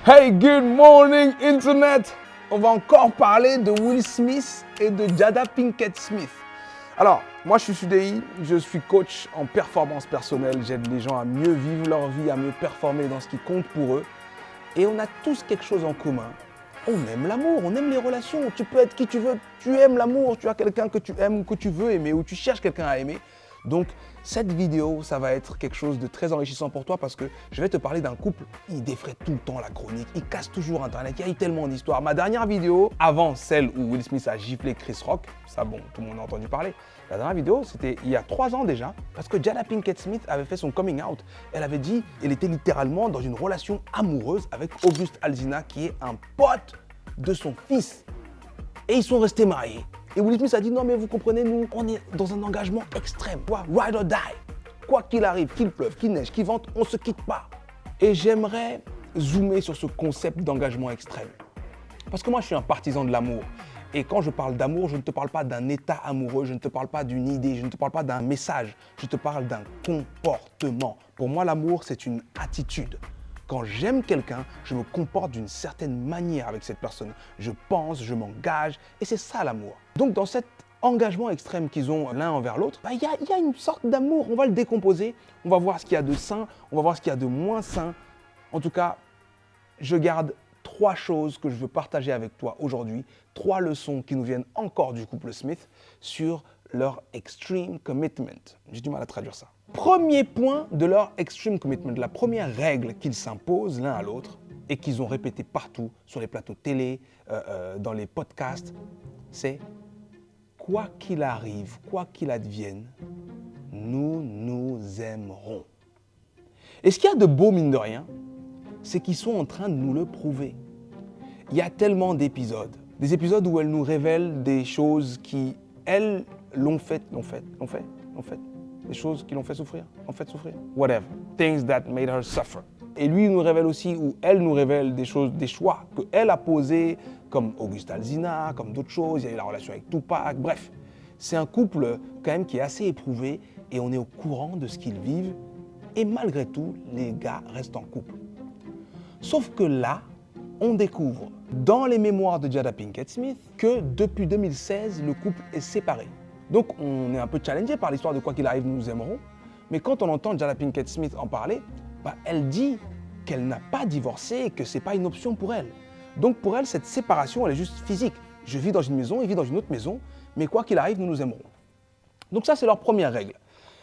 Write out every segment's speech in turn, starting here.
Hey, good morning Internet! On va encore parler de Will Smith et de Jada Pinkett Smith. Alors, moi je suis Sudei, je suis coach en performance personnelle. J'aide les gens à mieux vivre leur vie, à mieux performer dans ce qui compte pour eux. Et on a tous quelque chose en commun. On aime l'amour, on aime les relations. Tu peux être qui tu veux, tu aimes l'amour, tu as quelqu'un que tu aimes, que tu veux aimer ou tu cherches quelqu'un à aimer. Donc, cette vidéo, ça va être quelque chose de très enrichissant pour toi parce que je vais te parler d'un couple. Il défraie tout le temps la chronique, il casse toujours Internet, il y a eu tellement d'histoires. Ma dernière vidéo, avant celle où Will Smith a giflé Chris Rock, ça bon, tout le monde a entendu parler. La dernière vidéo, c'était il y a 3 ans déjà, parce que Jada Pinkett Smith avait fait son coming out. Elle avait dit qu'elle était littéralement dans une relation amoureuse avec August Alsina, qui est un pote de son fils. Et ils sont restés mariés. Et Will Smith a dit non mais vous comprenez, nous on est dans un engagement extrême, ride or die. Quoi qu'il arrive, qu'il pleuve, qu'il neige, qu'il vente, on ne se quitte pas. Et j'aimerais zoomer sur ce concept d'engagement extrême. Parce que moi je suis un partisan de l'amour. Et quand je parle d'amour, je ne te parle pas d'un état amoureux, je ne te parle pas d'une idée, je ne te parle pas d'un message, je te parle d'un comportement. Pour moi l'amour c'est une attitude. Quand j'aime quelqu'un, je me comporte d'une certaine manière avec cette personne. Je pense, je m'engage, et c'est ça l'amour. Donc dans cet engagement extrême qu'ils ont l'un envers l'autre, il y a une sorte d'amour. On va le décomposer, on va voir ce qu'il y a de sain, on va voir ce qu'il y a de moins sain. En tout cas, je garde 3 choses que je veux partager avec toi aujourd'hui, 3 leçons qui nous viennent encore du couple Smith sur leur extreme commitment. J'ai du mal à traduire ça. Premier point de leur extreme commitment, la première règle qu'ils s'imposent l'un à l'autre et qu'ils ont répété partout, sur les plateaux télé, dans les podcasts, c'est quoi qu'il arrive, quoi qu'il advienne, nous nous aimerons. Et ce qu'il y a de beau, mine de rien, c'est qu'ils sont en train de nous le prouver. Il y a tellement d'épisodes, des épisodes où elles nous révèlent des choses qui, elles, l'ont fait, des choses qui l'ont fait souffrir, whatever, things that made her suffer. Et lui, il nous révèle aussi, ou elle nous révèle des choses, des choix qu'elle a posés, comme August Alsina, comme d'autres choses, il y a eu la relation avec Tupac, bref. C'est un couple quand même qui est assez éprouvé et on est au courant de ce qu'ils vivent et malgré tout, les gars restent en couple. Sauf que là, on découvre dans les mémoires de Jada Pinkett Smith que depuis 2016, le couple est séparé. Donc on est un peu challengé par l'histoire de quoi qu'il arrive, nous nous aimerons. Mais quand on entend Jada Pinkett Smith en parler, elle dit qu'elle n'a pas divorcé et que ce n'est pas une option pour elle. Donc pour elle, cette séparation, elle est juste physique. Je vis dans une maison, il vit dans une autre maison, mais quoi qu'il arrive, nous nous aimerons. Donc ça, c'est leur première règle.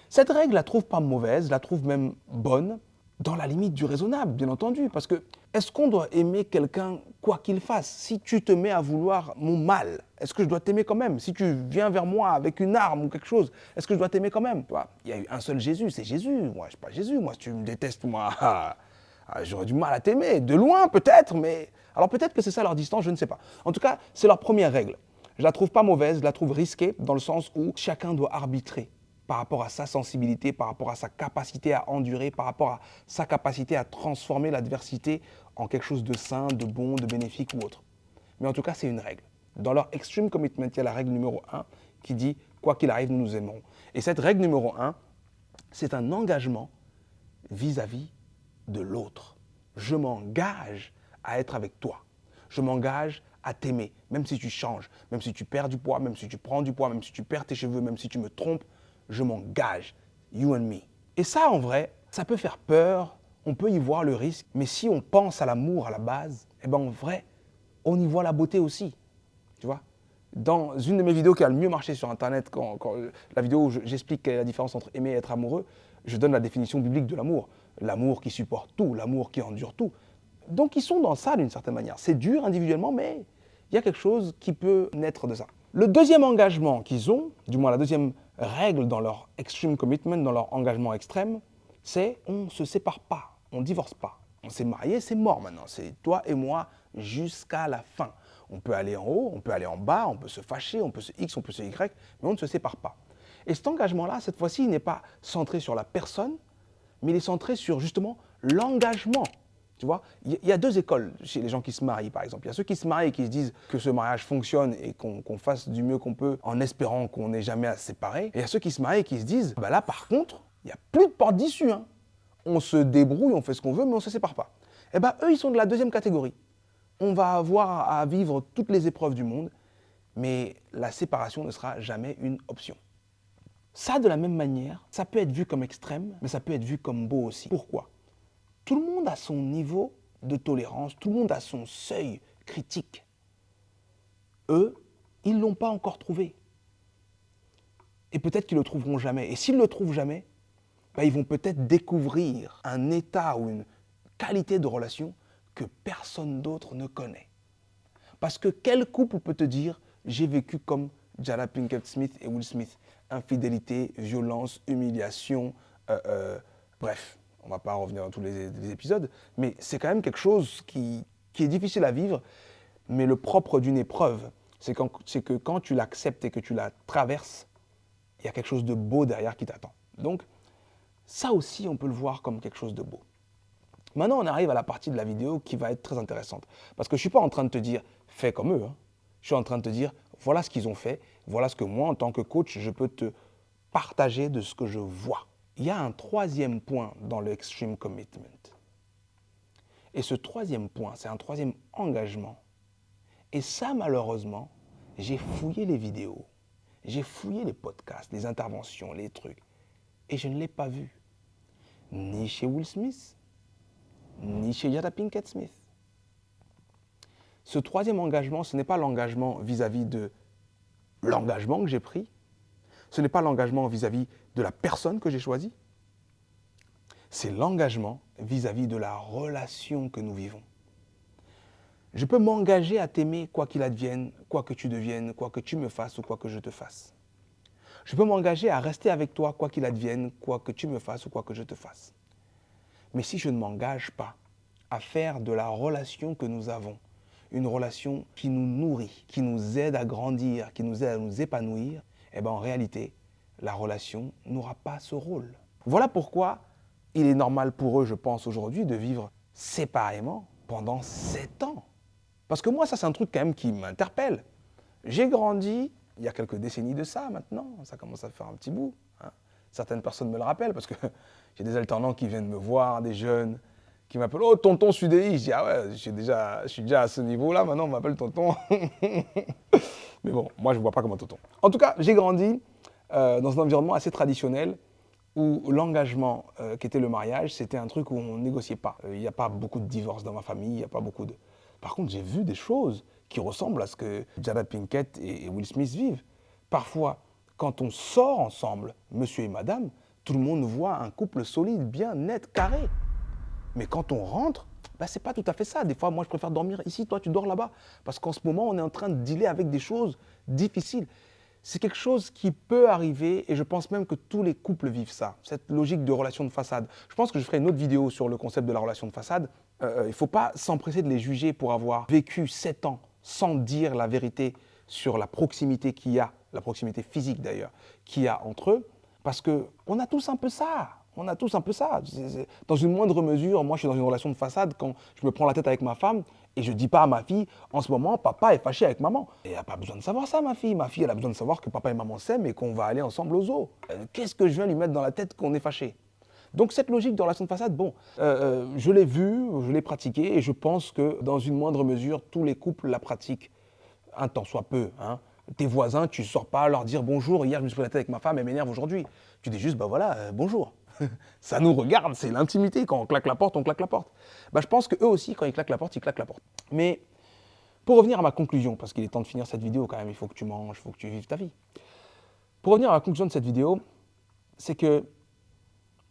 Cette règle, je la trouve pas mauvaise, je la trouve même bonne, dans la limite du raisonnable, bien entendu. Parce que, est-ce qu'on doit aimer quelqu'un quoi qu'il fasse? Si tu te mets à vouloir mon mal, est-ce que je dois t'aimer quand même? Si tu viens vers moi avec une arme ou quelque chose, est-ce que je dois t'aimer quand même? Il y a eu un seul Jésus, c'est Jésus. Moi, je ne suis pas Jésus. Moi, si tu me détestes, moi, j'aurais du mal à t'aimer. De loin, peut-être, mais... Alors peut-être que c'est ça leur distance, je ne sais pas. En tout cas, c'est leur première règle. Je la trouve pas mauvaise, je la trouve risquée, dans le sens où chacun doit arbitrer par rapport à sa sensibilité, par rapport à sa capacité à endurer, par rapport à sa capacité à transformer l'adversité en quelque chose de sain, de bon, de bénéfique ou autre. Mais en tout cas, c'est une règle. Dans leur extreme commitment, il y a la règle numéro 1 qui dit « quoi qu'il arrive, nous nous aimerons ». Et cette règle numéro 1, c'est un engagement vis-à-vis de l'autre. Je m'engage à être avec toi. Je m'engage à t'aimer, même si tu changes, même si tu perds du poids, même si tu prends du poids, même si tu perds tes cheveux, même si tu me trompes, je m'engage, you and me. Et ça, en vrai, ça peut faire peur, on peut y voir le risque, mais si on pense à l'amour à la base, en vrai, on y voit la beauté aussi, tu vois. Dans une de mes vidéos qui a le mieux marché sur Internet, la vidéo où j'explique quelle est la différence entre aimer et être amoureux, je donne la définition biblique de l'amour. L'amour qui supporte tout, l'amour qui endure tout. Donc ils sont dans ça d'une certaine manière. C'est dur individuellement, mais il y a quelque chose qui peut naître de ça. Le deuxième engagement qu'ils ont, du moins la deuxième règle dans leur extreme commitment, dans leur engagement extrême, c'est on ne se sépare pas, on ne divorce pas. On s'est marié, c'est mort maintenant. C'est toi et moi jusqu'à la fin. On peut aller en haut, on peut aller en bas, on peut se fâcher, on peut se X, on peut se Y, mais on ne se sépare pas. Et cet engagement-là, cette fois-ci, il n'est pas centré sur la personne, mais il est centré sur justement l'engagement. Tu vois, il y a 2 écoles chez les gens qui se marient, par exemple. Il y a ceux qui se marient et qui se disent que ce mariage fonctionne et qu'on fasse du mieux qu'on peut en espérant qu'on n'ait jamais à se séparer. Et il y a ceux qui se marient et qui se disent, là, par contre, il n'y a plus de porte d'issue. On se débrouille, on fait ce qu'on veut, mais on ne se sépare pas. Eh bien, eux, ils sont de la deuxième catégorie. On va avoir à vivre toutes les épreuves du monde, mais la séparation ne sera jamais une option. Ça, de la même manière, ça peut être vu comme extrême, mais ça peut être vu comme beau aussi. Pourquoi? Tout le monde a son niveau de tolérance, tout le monde a son seuil critique. Eux, ils ne l'ont pas encore trouvé. Et peut-être qu'ils ne le trouveront jamais. Et s'ils ne le trouvent jamais, ben, ils vont peut-être découvrir un état ou une qualité de relation que personne d'autre ne connaît. Parce que quel couple peut te dire « j'ai vécu comme Jada Pinkett Smith et Will Smith ». Infidélité, violence, humiliation, bref, on ne va pas revenir dans tous les épisodes, mais c'est quand même quelque chose qui est difficile à vivre, mais le propre d'une épreuve, c'est que quand tu l'acceptes et que tu la traverses, il y a quelque chose de beau derrière qui t'attend. Donc, ça aussi, on peut le voir comme quelque chose de beau. Maintenant, on arrive à la partie de la vidéo qui va être très intéressante. Parce que je ne suis pas en train de te dire « fais comme eux hein ». Je suis en train de te dire « voilà ce qu'ils ont fait, voilà ce que moi, en tant que coach, je peux te partager de ce que je vois ». Il y a un troisième point dans le Extreme Commitment. Et ce troisième point, c'est un troisième engagement. Et ça, malheureusement, j'ai fouillé les vidéos, j'ai fouillé les podcasts, les interventions, les trucs, et je ne l'ai pas vu. Ni chez Will Smith, ni chez Jada Pinkett Smith. Ce troisième engagement, ce n'est pas l'engagement vis-à-vis de l'engagement que j'ai pris, ce n'est pas l'engagement vis-à-vis de la personne que j'ai choisie, c'est l'engagement vis-à-vis de la relation que nous vivons. Je peux m'engager à t'aimer quoi qu'il advienne, quoi que tu deviennes, quoi que tu me fasses ou quoi que je te fasse. Je peux m'engager à rester avec toi quoi qu'il advienne, quoi que tu me fasses ou quoi que je te fasse. Mais si je ne m'engage pas à faire de la relation que nous avons une relation qui nous nourrit, qui nous aide à grandir, qui nous aide à nous épanouir, eh bien en réalité, la relation n'aura pas ce rôle. Voilà pourquoi il est normal pour eux, je pense, aujourd'hui, de vivre séparément pendant 7 ans. Parce que moi, ça, c'est un truc quand même qui m'interpelle. J'ai grandi, il y a quelques décennies de ça maintenant, ça commence à faire un petit bout. Hein. Certaines personnes me le rappellent parce que j'ai des alternants qui viennent me voir, des jeunes qui m'appellent « Oh, tonton Sudéi ». Je dis « Ah ouais, je suis déjà à ce niveau-là, maintenant on m'appelle tonton ». Mais bon, moi je ne vois pas comme un tonton. En tout cas, j'ai grandi dans un environnement assez traditionnel où l'engagement qui était le mariage, c'était un truc où on ne négociait pas. Il n'y a pas beaucoup de divorces dans ma famille, il n'y a pas beaucoup de... Par contre, j'ai vu des choses qui ressemblent à ce que Jada Pinkett et Will Smith vivent. Parfois, quand on sort ensemble, monsieur et madame, tout le monde voit un couple solide, bien net, carré. Mais quand on rentre, bah, ce n'est pas tout à fait ça. Des fois, moi, je préfère dormir ici, toi, tu dors là-bas. Parce qu'en ce moment, on est en train de dealer avec des choses difficiles. C'est quelque chose qui peut arriver et je pense même que tous les couples vivent ça, cette logique de relation de façade. Je pense que je ferai une autre vidéo sur le concept de la relation de façade. Il ne faut pas s'empresser de les juger pour avoir vécu 7 ans sans dire la vérité sur la proximité qu'il y a, la proximité physique d'ailleurs, qu'il y a entre eux, parce qu'on a tous un peu ça. On a tous un peu ça. Dans une moindre mesure, moi je suis dans une relation de façade quand je me prends la tête avec ma femme et je ne dis pas à ma fille, en ce moment, papa est fâché avec maman. Et elle n'a pas besoin de savoir ça, ma fille. Ma fille, elle a besoin de savoir que papa et maman s'aiment et qu'on va aller ensemble au zoo. Qu'est-ce que je viens lui mettre dans la tête qu'on est fâché? Donc cette logique de relation de façade, bon, je l'ai vue, je l'ai pratiquée et je pense que dans une moindre mesure, tous les couples la pratiquent, un tant soit peu. Hein. Tes voisins, tu ne sors pas leur dire bonjour, hier je me suis pris la tête avec ma femme, elle m'énerve aujourd'hui. Tu dis juste, bah voilà, bonjour. Ça nous regarde, c'est l'intimité. Quand on claque la porte, on claque la porte. Bah, je pense qu'eux aussi, quand ils claquent la porte, ils claquent la porte. Mais pour revenir à ma conclusion, parce qu'il est temps de finir cette vidéo quand même, il faut que tu manges, il faut que tu vives ta vie. Pour revenir à la conclusion de cette vidéo, c'est que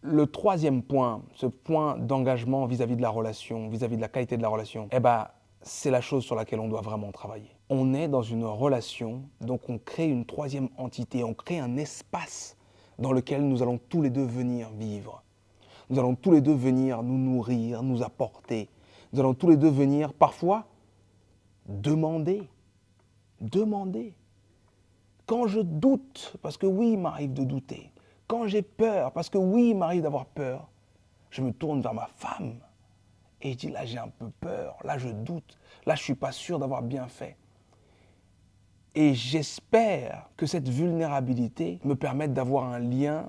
le troisième point, ce point d'engagement vis-à-vis de la relation, vis-à-vis de la qualité de la relation, eh ben, c'est la chose sur laquelle on doit vraiment travailler. On est dans une relation, donc on crée une troisième entité, on crée un espace dans lequel nous allons tous les deux venir vivre. Nous allons tous les deux venir nous nourrir, nous apporter. Nous allons tous les deux venir, parfois, demander. Demander. Quand je doute, parce que oui, il m'arrive de douter. Quand j'ai peur, parce que oui, il m'arrive d'avoir peur, je me tourne vers ma femme et je dis, là, j'ai un peu peur, là, je doute, là, je ne suis pas sûr d'avoir bien fait. Et j'espère que cette vulnérabilité me permette d'avoir un lien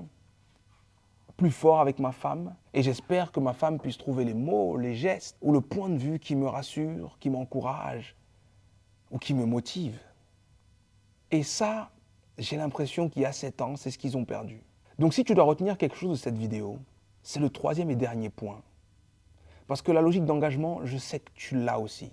plus fort avec ma femme et j'espère que ma femme puisse trouver les mots, les gestes ou le point de vue qui me rassure, qui m'encourage ou qui me motive. Et ça, j'ai l'impression qu'il y a 7 ans, c'est ce qu'ils ont perdu. Donc si tu dois retenir quelque chose de cette vidéo, c'est le 3e et dernier point. Parce que la logique d'engagement, je sais que tu l'as aussi.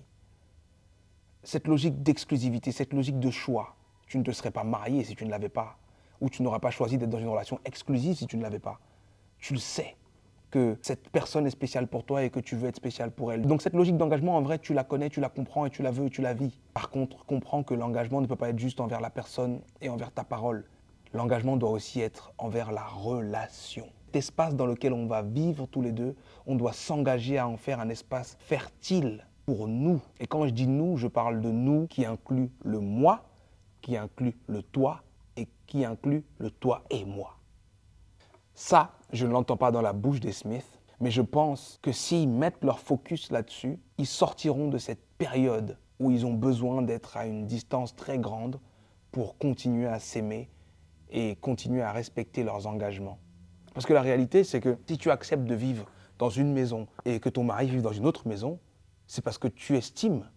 Cette logique d'exclusivité, cette logique de choix. Tu ne te serais pas marié si tu ne l'avais pas. Ou tu n'aurais pas choisi d'être dans une relation exclusive si tu ne l'avais pas. Tu le sais que cette personne est spéciale pour toi et que tu veux être spécial pour elle. Donc cette logique d'engagement, en vrai, tu la connais, tu la comprends et tu la veux et tu la vis. Par contre, comprends que l'engagement ne peut pas être juste envers la personne et envers ta parole. L'engagement doit aussi être envers la relation. Cet espace dans lequel on va vivre tous les deux, on doit s'engager à en faire un espace fertile pour nous. Et quand je dis nous, je parle de nous qui inclut le moi, qui inclut le toi et qui inclut le toi et moi. Ça, je ne l'entends pas dans la bouche des Smiths, mais je pense que s'ils mettent leur focus là-dessus, ils sortiront de cette période où ils ont besoin d'être à une distance très grande pour continuer à s'aimer et continuer à respecter leurs engagements. Parce que la réalité, c'est que si tu acceptes de vivre dans une maison et que ton mari vive dans une autre maison, c'est parce que tu estimes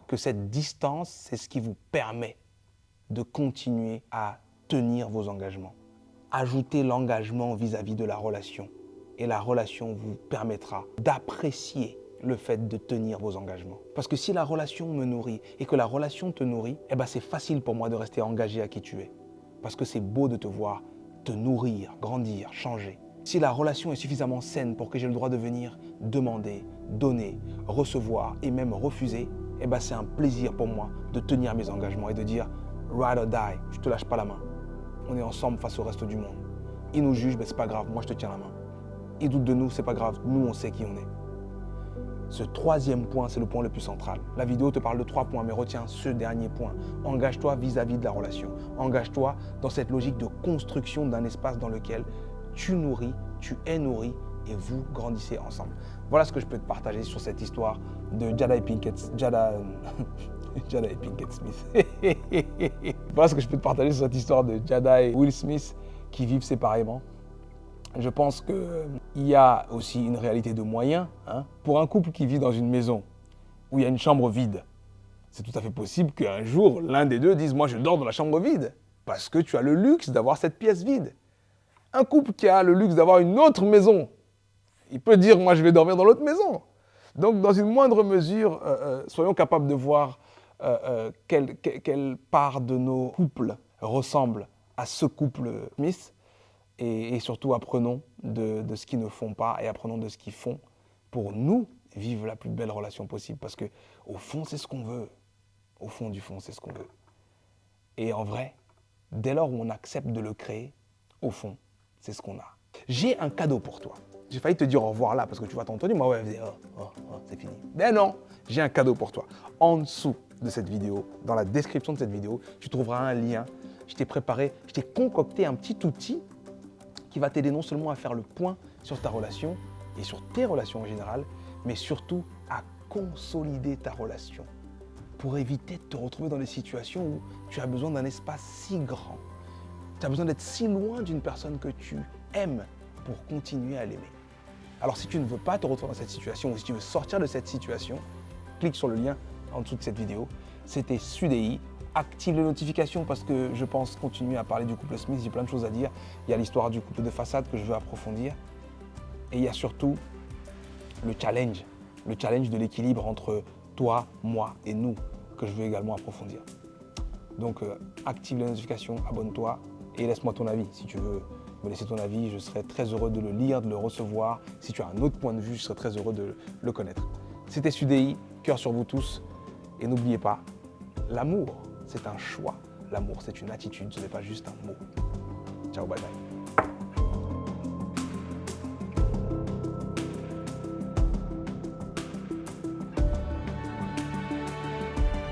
que cette distance, c'est ce qui vous permet de continuer à tenir vos engagements. Ajoutez l'engagement vis-à-vis de la relation et la relation vous permettra d'apprécier le fait de tenir vos engagements. Parce que si la relation me nourrit et que la relation te nourrit, eh ben c'est facile pour moi de rester engagé à qui tu es. Parce que c'est beau de te voir te nourrir, grandir, changer. Si la relation est suffisamment saine pour que j'ai le droit de venir demander, donner, recevoir et même refuser, eh ben c'est un plaisir pour moi de tenir mes engagements et de dire « ride or die », je ne te lâche pas la main. On est ensemble face au reste du monde. Ils nous jugent, ben c'est pas grave, moi je te tiens la main. Ils doutent de nous, c'est pas grave, nous on sait qui on est. Ce 3e point, c'est le point le plus central. La vidéo te parle de 3 points, mais retiens ce dernier point. Engage-toi vis-à-vis de la relation. Engage-toi dans cette logique de construction d'un espace dans lequel tu nourris, tu es nourri et vous grandissez ensemble. Voilà ce que je peux te partager sur cette histoire de Jada et Pinkett Smith. Voilà ce que je peux te partager sur cette histoire de Jada et Will Smith qui vivent séparément. Je pense qu'il y a aussi une réalité de moyens. Pour un couple qui vit dans une maison où il y a une chambre vide, c'est tout à fait possible qu'un jour, l'un des deux dise « moi je dors dans la chambre vide » parce que tu as le luxe d'avoir cette pièce vide. Un couple qui a le luxe d'avoir une autre maison, il peut dire « moi je vais dormir dans l'autre maison ». Donc dans une moindre mesure, soyons capables de voir quelle part de nos couples ressemble à ce couple Smith. Et surtout, apprenons de ce qu'ils ne font pas et apprenons de ce qu'ils font pour nous vivre la plus belle relation possible. Parce qu'au fond, c'est ce qu'on veut. Au fond du fond, c'est ce qu'on veut. Et en vrai, dès lors où on accepte de le créer, au fond, c'est ce qu'on a. J'ai un cadeau pour toi. J'ai failli te dire au revoir là parce que tu vas t'entendre. Moi, ouais, c'est fini. Mais non, j'ai un cadeau pour toi. En dessous de cette vidéo, dans la description de cette vidéo, tu trouveras un lien. Je t'ai concocté un petit outil qui va t'aider non seulement à faire le point sur ta relation et sur tes relations en général, mais surtout à consolider ta relation pour éviter de te retrouver dans des situations où tu as besoin d'un espace si grand. Tu as besoin d'être si loin d'une personne que tu aimes pour continuer à l'aimer. Alors si tu ne veux pas te retrouver dans cette situation ou si tu veux sortir de cette situation, clique sur le lien en dessous de cette vidéo. C'était Sudei. Active les notifications parce que je pense continuer à parler du couple Smith. J'ai plein de choses à dire. Il y a l'histoire du couple de façade que je veux approfondir. Et il y a surtout le challenge de l'équilibre entre toi, moi et nous que je veux également approfondir. Donc active les notifications, abonne-toi et laisse-moi ton avis. Si tu veux me laisser ton avis, je serai très heureux de le lire, de le recevoir. Si tu as un autre point de vue, je serai très heureux de le connaître. C'était Sudei, cœur sur vous tous. Et n'oubliez pas, l'amour, c'est un choix. L'amour, c'est une attitude, ce n'est pas juste un mot. Ciao, bye bye.